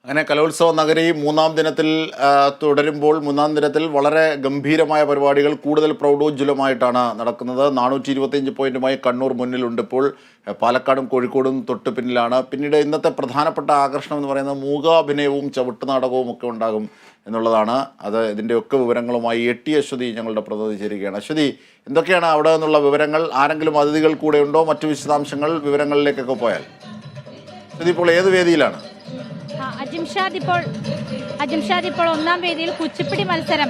അങ്ങനെ കലോത്സവ നഗരി മൂന്നാം ദിനത്തിൽ തുടരുമ്പോൾ മൂന്നാം ദിനത്തിൽ വളരെ ഗംഭീരമായ പരിപാടികൾ കൂടുതൽ പ്രൗഢോജ്വലമായിട്ടാണ് നടക്കുന്നത്. 425 പോയിന്റുമായി കണ്ണൂർ മുന്നിലുണ്ട്. ഇപ്പോൾ പാലക്കാടും കോഴിക്കോടും തൊട്ട് പിന്നിലാണ്. പിന്നീട് ഇന്നത്തെ പ്രധാനപ്പെട്ട ആകർഷണം എന്ന് പറയുന്നത് മൂകാഭിനയവും ചവിട്ടുനാടകവും ഒക്കെ ഉണ്ടാകും എന്നുള്ളതാണ്. ഇതിൻ്റെയൊക്കെ വിവരങ്ങളുമായി എട്ടി അശ്വതി ഞങ്ങളുടെ പ്രതിനിധി ചേരുകയാണ്. അശ്വതി, എന്തൊക്കെയാണ് അവിടെ നിന്നുള്ള വിവരങ്ങൾ? ആരെങ്കിലും അതിഥികൾ കൂടെ ഉണ്ടോ? മറ്റു വിശദാംശങ്ങൾ വിവരങ്ങളിലേക്കൊക്കെ പോയാൽ. അശ്വതി, ഇപ്പോൾ ഏത് വേദിയിലാണ്? അജിംഷാദ് ഇപ്പോൾ ഒന്നാം വേദിയിൽ കുച്ചിപ്പിടി മത്സരം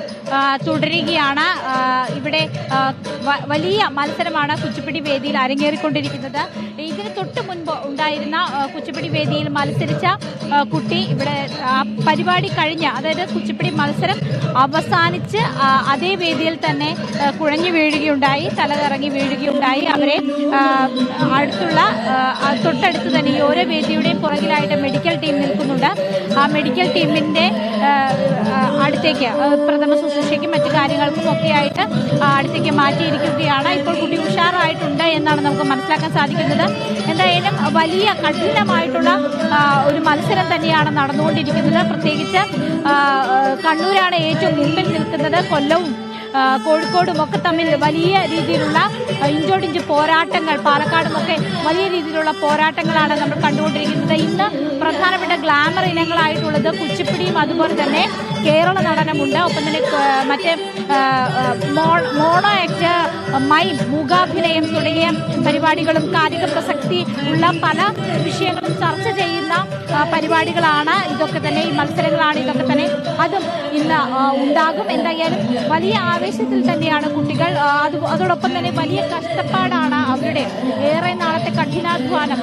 തുടരുകയാണ്. ഇവിടെ വലിയ മത്സരമാണ് കുച്ചിപ്പിടി വേദിയിൽ അരങ്ങേറിക്കൊണ്ടിരിക്കുന്നത്. ഇതിന് തൊട്ട് മുൻപ് ഉണ്ടായിരുന്ന കുച്ചിപ്പിടി വേദിയിൽ മത്സരിച്ച കുട്ടി ഇവിടെ പരിപാടി കഴിഞ്ഞ, അതായത് കുച്ചിപ്പിടി മത്സരം അവസാനിച്ച് അതേ വേദിയിൽ തന്നെ കുഴഞ്ഞു വീഴുകയുണ്ടായി, തലകറങ്ങി വീഴുകയുണ്ടായി. അവരെ തൊട്ടടുത്ത് തന്നെ ഈ ഓരോ വേദിയുടെയും പുറകിലായിട്ട് മെഡിക്കൽ ടീം നിൽക്കുന്നുണ്ട്. ആ മെഡിക്കൽ ടീമിന്റെ അടുത്തേക്ക് പ്രഥമ ശുശ്രൂഷയ്ക്കും മറ്റു കാര്യങ്ങൾക്കും ഒക്കെ ആയിട്ട് അടുത്തേക്ക് മാറ്റിയിരിക്കുകയാണ്. ഇപ്പോൾ കുട്ടി ഉഷാറായിട്ടുണ്ട് എന്നാണ് നമുക്ക് മനസ്സിലാക്കാൻ സാധിക്കുന്നത്. എന്തായാലും വലിയ കഠിനമായിട്ടുള്ള ഒരു മത്സരം തന്നെയാണ് നടന്നുകൊണ്ടിരിക്കുന്നത്. പ്രത്യേകിച്ച് കണ്ണൂരാണ് ഏറ്റവും മുമ്പിൽ നിൽക്കുന്നത്. കൊല്ലവും കോഴിക്കോടും ഒക്കെ തമ്മിൽ വലിയ രീതിയിലുള്ള ഇഞ്ചോടിഞ്ച് പോരാട്ടങ്ങൾ, പാലക്കാടുമൊക്കെ വലിയ രീതിയിലുള്ള പോരാട്ടങ്ങളാണ് നമ്മൾ കണ്ടുകൊണ്ടിരിക്കുന്നത്. ഇന്ന് പ്രധാനപ്പെട്ട ഗ്ലാമർ ഇനങ്ങളായിട്ടുള്ളത് കുച്ചിപ്പിടിയും അതുപോലെ തന്നെ കേരള നടനമുണ്ട്. ഒപ്പം തന്നെ മറ്റേ മോണോ ആക്ട്, മൈം, മൂകാഭിനയം തുടങ്ങിയ പരിപാടികളും കാലിക പ്രസക്തി ഉള്ള പല വിഷയങ്ങളും ചർച്ച ചെയ്യുന്ന പരിപാടികളാണ് ഇതൊക്കെ തന്നെ, ഈ മത്സരങ്ങളാണ് ഇതൊക്കെ തന്നെ. അതും ഇന്ന് ഉണ്ടാകും. എന്തായാലും വലിയ ആവേശത്തിൽ തന്നെയാണ് കുട്ടികൾ. അതോടൊപ്പം തന്നെ വലിയ കഷ്ടപ്പാടാണ് അവരുടെ. ഏറെ നാളത്തെ കഠിനാധ്വാനം,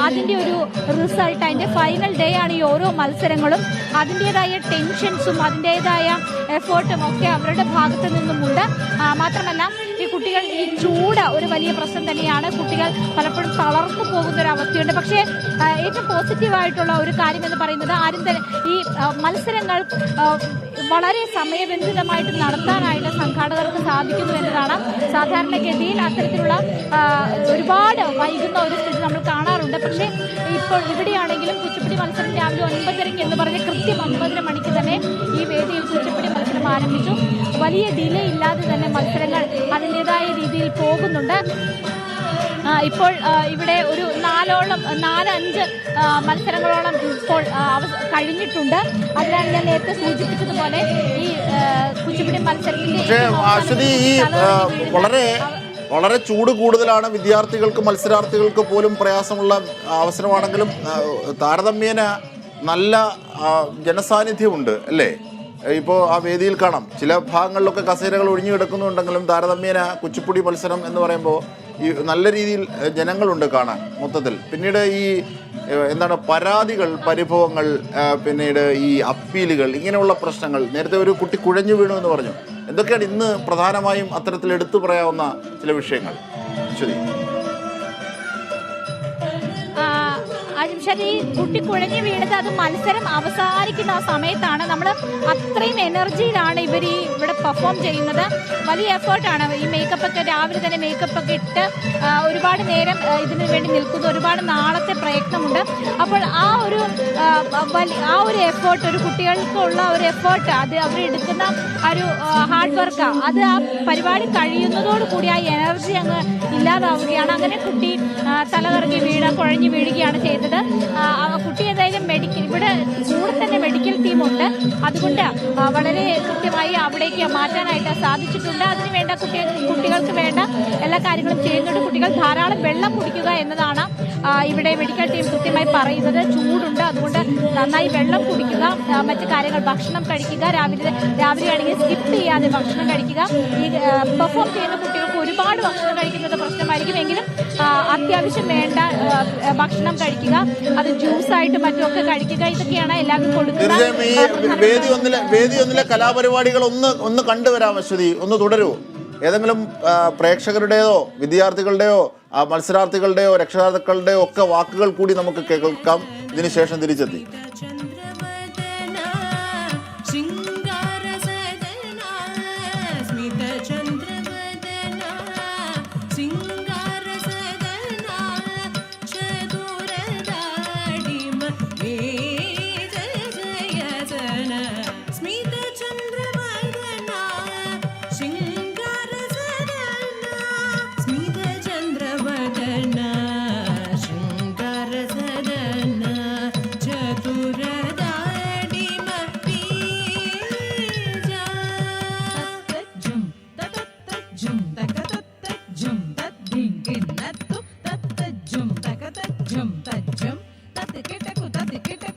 അതിൻ്റെ ഒരു റിസൾട്ട്, അതിൻ്റെ ഫൈനൽ ഡേ ആണ് ഈ ഓരോ മത്സരങ്ങളും. അതിൻ്റെതായ ടെൻഷൻസും അതിൻ്റെതായ എഫേർട്ടും ഒക്കെ അവരുടെ ഭാഗത്തു നിന്നുമുണ്ട്. മാത്രമല്ല ഈ കുട്ടികൾ, ഈ ചൂട് ഒരു വലിയ പ്രശ്നം തന്നെയാണ്. കുട്ടികൾ പലപ്പോഴും തളർന്നു പോകുന്ന ഒരു അവസ്ഥയുണ്ട്. പക്ഷേ ഏറ്റവും പോസിറ്റീവായിട്ടുള്ള ഒരു കാര്യം എന്ന് പറയുന്നത് ആരും തന്നെ ഈ മത്സരങ്ങൾ വളരെ സമയബന്ധിതമായിട്ട് നടത്താനായിട്ട് സംഘാടകർക്ക് സാധിക്കുന്നു എന്നതാണ്. സാധാരണഗതിയിൽ അത്തരത്തിലുള്ള ഒരുപാട് വൈകുന്ന ഒരു സ്ഥിതി നമ്മൾ കാണാറുണ്ട്. പക്ഷേ ഇപ്പോൾ ഇവിടെയാണെങ്കിലും കുച്ചിപ്പിടി മത്സരം രാവിലെ 9:30 എന്ന് പറഞ്ഞ് കൃത്യം 9:30 മണിക്ക് തന്നെ ഈ വേദിയിൽ കുച്ചിപ്പിടി മത്സരം ആരംഭിച്ചു. വലിയ ഡിലേ ഇല്ലാതെ തന്നെ മത്സരങ്ങൾ അതിൻ്റെതായ രീതിയിൽ പോകുന്നുണ്ട്. ഇപ്പോൾ ഇവിടെ ഒരു 4-5 മത്സരങ്ങളോളം ഇപ്പോൾ കഴിഞ്ഞിട്ടുണ്ട്. അതിനാണ് ഞാൻ നേരത്തെ സൂചിപ്പിച്ചതുപോലെ ഈ കുച്ചിപ്പിടി മത്സരത്തിന്റെ വളരെ ചൂട് കൂടുതലാണ്. വിദ്യാർത്ഥികൾക്ക്, മത്സരാർത്ഥികൾക്ക് പോലും പ്രയാസമുള്ള അവസരമാണെങ്കിലും താരതമ്യേന നല്ല ജനസാന്നിധ്യമുണ്ട് അല്ലേ? ഇപ്പോൾ ആ വേദിയിൽ കാണാം, ചില ഭാഗങ്ങളിലൊക്കെ കസേരകൾ ഒഴിഞ്ഞു കിടക്കുന്നുണ്ടെങ്കിലും താരതമ്യേന കുച്ചിപ്പുടി മത്സരം എന്ന് പറയുമ്പോൾ ഈ നല്ല രീതിയിൽ ജനങ്ങളുണ്ട് കാണാൻ മൊത്തത്തിൽ. പിന്നീട് ഈ പരാതികൾ, പരിഭവങ്ങൾ, പിന്നീട് ഈ അപ്പീലുകൾ, ഇങ്ങനെയുള്ള പ്രശ്നങ്ങൾ. നേരത്തെ ഒരു കുട്ടി കുഴഞ്ഞു വീണു എന്ന് പറഞ്ഞു. എന്തൊക്കെയാണ് ഇന്ന് പ്രധാനമായും അത്തരത്തിൽ എടുത്തു പറയാവുന്ന ചില വിഷയങ്ങൾ? ശരി, ഈ കുട്ടി കുഴഞ്ഞു വീണത് അത് മത്സരം അവസാനിക്കുന്ന ആ സമയത്താണ്. നമ്മൾ അത്രയും എനർജിയിലാണ് ഇവിടെ പെർഫോം ചെയ്യുന്നത്. വലിയ എഫേർട്ടാണ്. ഈ മേക്കപ്പൊക്കെ രാവിലെ തന്നെ മേക്കപ്പൊക്കെ ഇട്ട് ഒരുപാട് നേരം ഇതിനു വേണ്ടി നിൽക്കുന്നു. ഒരുപാട് നാളത്തെ പ്രയത്നമുണ്ട്. അപ്പോൾ ആ ഒരു എഫേർട്ട്, ഒരു കുട്ടികൾക്കുള്ള ഒരു എഫേർട്ട്, അത് അവരെടുക്കുന്ന ഒരു ഹാർഡ് വർക്ക്, അത് ആ പരിപാടി കഴിയുന്നതോടുകൂടി ആ എനർജി അങ്ങ് ഇല്ലാതാവുകയാണ്. അങ്ങനെ കുട്ടി തലകറങ്ങി കുഴഞ്ഞു വീഴുകയാണ് ചെയ്തത്. കുട്ടി എന്തായാലും ഇവിടെ കൂടെ തന്നെ മെഡിക്കൽ ടീമുണ്ട്. അതുകൊണ്ട് വളരെ കൃത്യമായി അവിടേക്ക് മാറ്റാനായിട്ട് സാധിച്ചിട്ടുണ്ട്. അതിനുവേണ്ട കുട്ടികൾക്ക് വേണ്ട എല്ലാ കാര്യങ്ങളും ചെയ്യുന്നുണ്ട്. കുട്ടികൾ ധാരാളം വെള്ളം കുടിക്കുക എന്നതാണ് ഇവിടെ മെഡിക്കൽ ടീം കൃത്യമായി പറയുന്നത്. ചൂടുണ്ട്, അതുകൊണ്ട് നന്നായി വെള്ളം കുടിക്കുക, മറ്റു കാര്യങ്ങൾ, ഭക്ഷണം കഴിക്കുക. രാവിലെ ആണെങ്കിൽ സ്കിപ്പ് ചെയ്യാതെ ഭക്ഷണം കഴിക്കുക. ഈ പെർഫോം ചെയ്യുന്ന കുട്ടികൾക്ക് ഒരുപാട് ഭക്ഷണം കഴിക്കുന്നത് പ്രശ്നമായിരിക്കും. എങ്കിലും അത്യാവശ്യം വേണ്ട ഭക്ഷണം കഴിക്കുക, അത് ജ്യൂസായിട്ട് മറ്റുമൊക്കെ കഴിക്കുക. ഇതൊക്കെയാണ് എല്ലാവരും കൊടുക്കുന്നത്. വേദി ഒന്നിലെ കലാപരിപാടികൾ ഒന്ന് കണ്ടുവരാം അശ്വതി, ഒന്ന് തുടരുമോ? ഏതെങ്കിലും പ്രേക്ഷകരുടെയോ വിദ്യാർത്ഥികളുടെയോ മത്സരാർത്ഥികളുടെയോ രക്ഷകർത്താക്കളുടെയോ ഒക്കെ വാക്കുകൾ കൂടി നമുക്ക് കേൾക്കാം. ഇതിനുശേഷം തിരിച്ചെത്തി. ഇരിക്കട്ടെ.